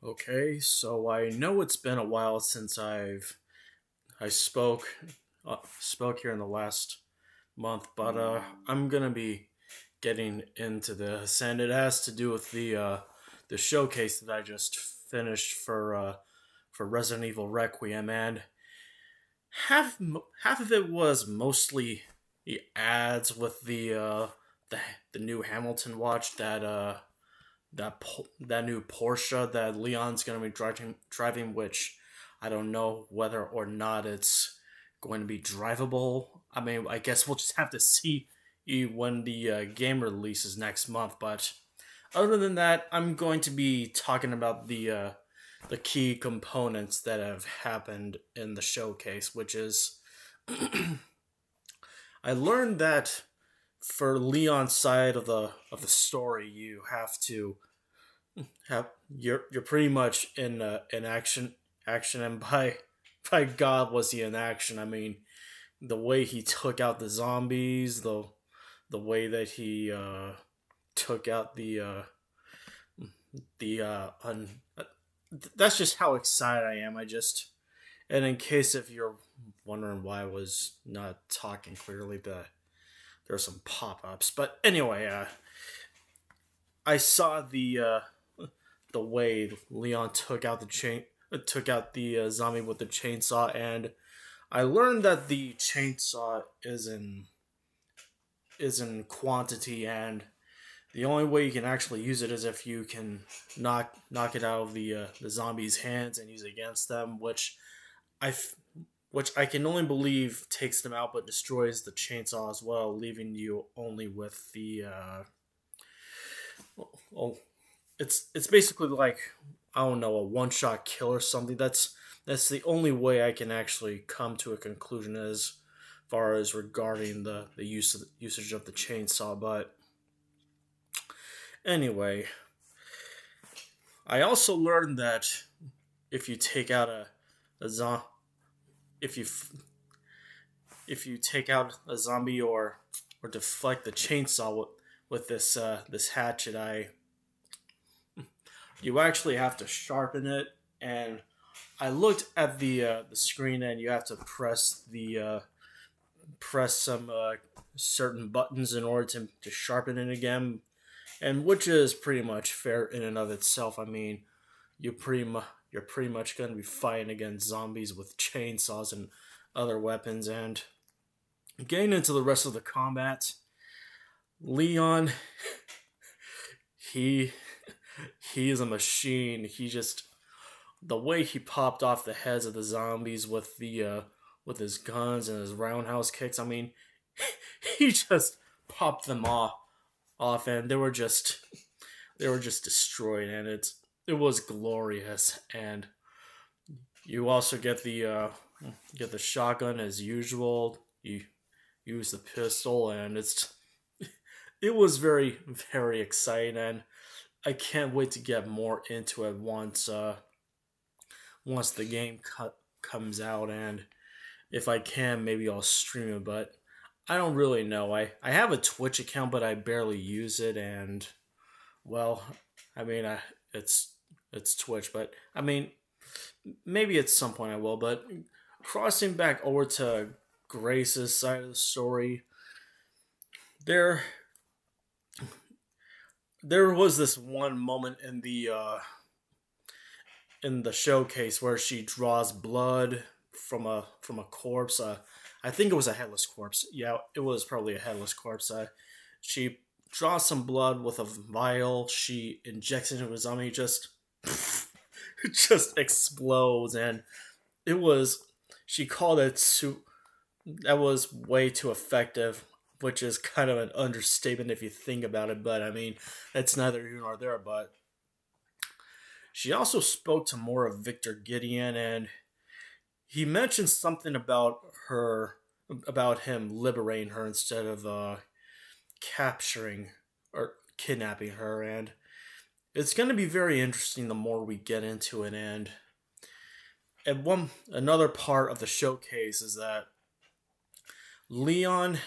Okay, so I know it's been a while since I spoke here in the last month, but I'm gonna be getting into this, and it has to do with the showcase that I just finished for Resident Evil Requiem, and half of it was mostly the ads with the the new Hamilton watch that new Porsche that Leon's gonna be driving, which I don't know whether or not it's going to be drivable. I mean, I guess we'll just have to see when the game releases next month. But other than that, I'm going to be talking about the key components that have happened in the showcase, which is I learned that for Leon's side of the story, you have to have you're pretty much in action, and by God was he in action. I mean, the way he took out the zombies, the way that he took out the that's just how excited I am. And in case if you're wondering why I was not talking clearly, there's some pop-ups. But anyway, I saw the way Leon took out the zombie with the chainsaw, and I learned that the chainsaw is in quantity, and the only way you can actually use it is if you can knock it out of the zombie's hands and use it against them, I f- which I can only believe takes them out, but destroys the chainsaw as well, leaving you only with the oh, it's basically like I don't know, a one shot kill or something. That's the only way I can actually come to a conclusion as far as regarding the usage of the chainsaw. But anyway, I also learned that if you take out a zo- if you if you take out a zombie or deflect the chainsaw with this hatchet, I you actually have to sharpen it. And I looked at the screen, and you have to press some certain buttons in order to sharpen it again, and which is pretty much fair in and of itself. I mean, you're pretty much going to be fighting against zombies with chainsaws and other weapons. And getting into the rest of the combat, Leon, he he is a machine. He just the way he popped off the heads of the zombies with his guns and his roundhouse kicks. I mean, he just popped them off, and they were just destroyed, and it was glorious. And you also get the shotgun as usual. You use the pistol, and it was very very exciting, and I can't wait to get more into it once the game comes out, and if I can, maybe I'll stream it. But I don't really know. I have a Twitch account, but I barely use it, and well, I mean, it's it's Twitch, but I mean, maybe at some point I will. But crossing back over to Grace's side of the story, there there was this one moment in the showcase where she draws blood from a corpse. I think it was a headless corpse. Yeah, it was probably a headless corpse. She draws some blood with a vial. She injects it into a zombie. Just it just explodes, and it was. She called it that was way too effective, which is kind of an understatement if you think about it. But I mean, it's neither here nor there. But she also spoke to more of Victor Gideon, and he mentioned something about him liberating her instead of capturing or kidnapping her. And it's going to be very interesting the more we get into it. And one another part of the showcase is that Leon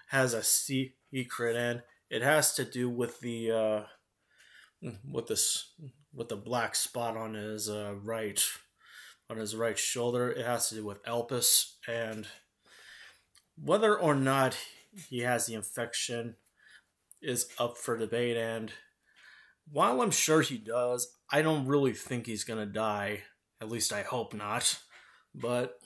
has a secret, and it has to do with the with this. with the black spot on his right shoulder. It has to do with Elpis, and whether or not he has the infection is up for debate. And while I'm sure he does, I don't really think he's gonna die. At least I hope not. But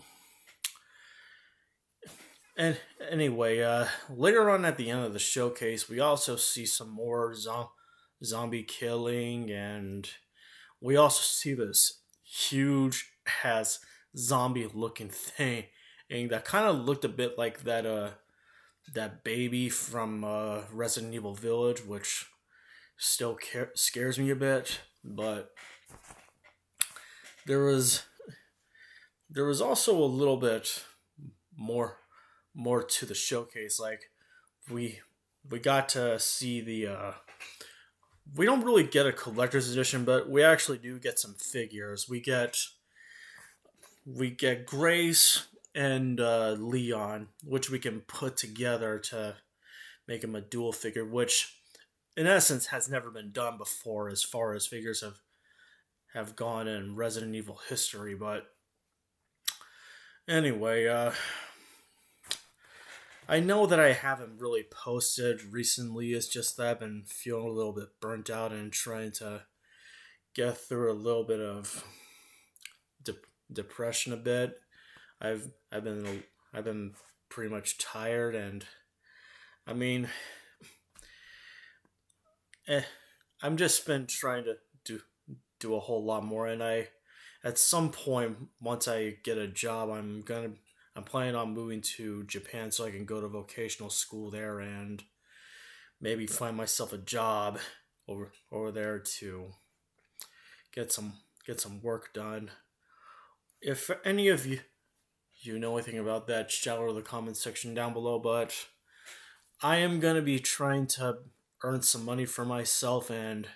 and anyway, later on at the end of the showcase, we also see some more zombie killing, and we also see this huge has zombie looking thing, and that kind of looked a bit like that baby from Resident Evil Village, which still scares me a bit. But there was there was also a little bit more to the showcase. Like we we got to see the we don't really get a collector's edition, but we actually do get some figures. We get Grace and Leon, which we can put together to make him a dual figure, which in essence has never been done before as far as figures have gone in Resident Evil history. But anyway, I know that I haven't really posted recently. It's just that I've been feeling a little bit burnt out and trying to get through a little bit of de- depression a bit. I've been pretty much tired, and I mean, eh, I'm just been trying to do a whole lot more. And I at some point, once I get a job, I'm planning on moving to Japan so I can go to vocational school there and maybe find myself a job over there to get some work done. If any of you know anything about that, shout out in the comment section down below. But I am gonna be trying to earn some money for myself, and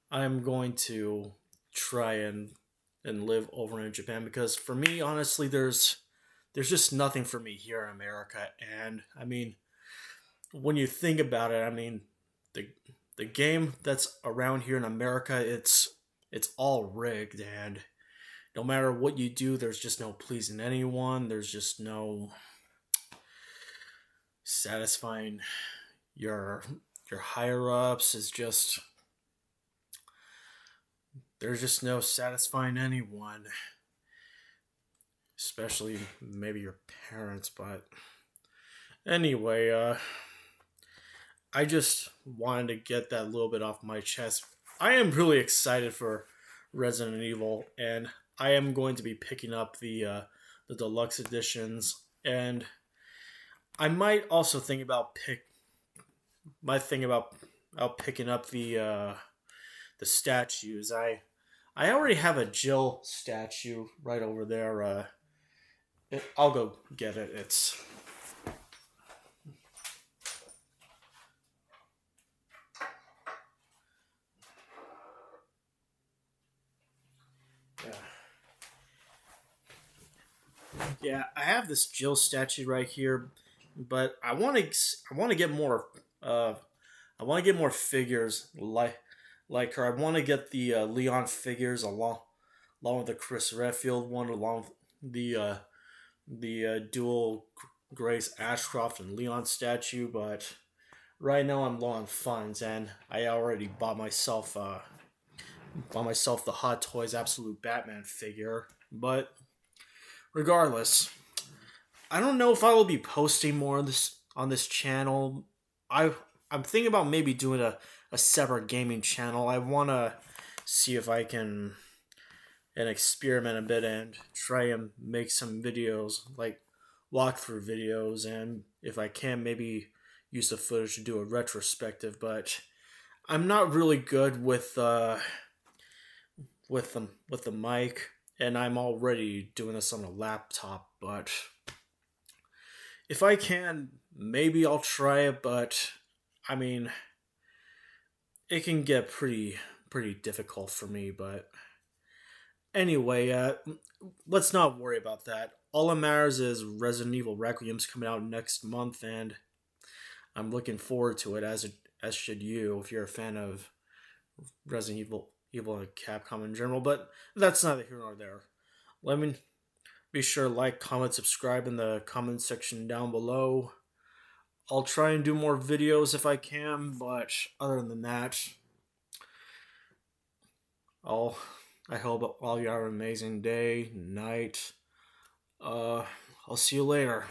I'm going to try and live over in Japan, because for me, honestly, there's just nothing for me here in America. And I mean, when you think about it, I mean, the the game that's around here in America, it's all rigged, and no matter what you do, there's just no pleasing anyone. There's just no satisfying your higher ups. Is just there's just no satisfying anyone, especially maybe your parents. But anyway, I just wanted to get that little bit off my chest. I am really excited for Resident Evil, and I am going to be picking up the deluxe editions, and I might also think about picking up the statues. I already have a Jill statue right over there. I'll go get it. It's yeah. Yeah, I have this Jill statue right here, but I want to get more uh I want to get more figures like her. I want to get the Leon figures along with the Chris Redfield one, along with the dual Grace Ashcroft and Leon statue. But right now I'm low on funds, and I already bought myself the Hot Toys Absolute Batman figure. But regardless, I don't know if I will be posting more on this channel. I'm thinking about maybe doing a separate gaming channel. I wanna see if I can and experiment a bit and try and make some videos, like walkthrough videos, and if I can, maybe use the footage to do a retrospective. But I'm not really good with the mic, and I'm already doing this on a laptop. But if I can, maybe I'll try it. But I mean, it can get pretty difficult for me. But anyway, let's not worry about that. All that matters is Resident Evil Requiem's coming out next month, and I'm looking forward to it, as should you if you're a fan of Resident people at Capcom in general, but that's neither here nor there. Let me be sure to like, comment, subscribe in the comment section down below. I'll try and do more videos if I can, but other than that, I'll I hope all you have an amazing day, night. Uh, I'll see you later.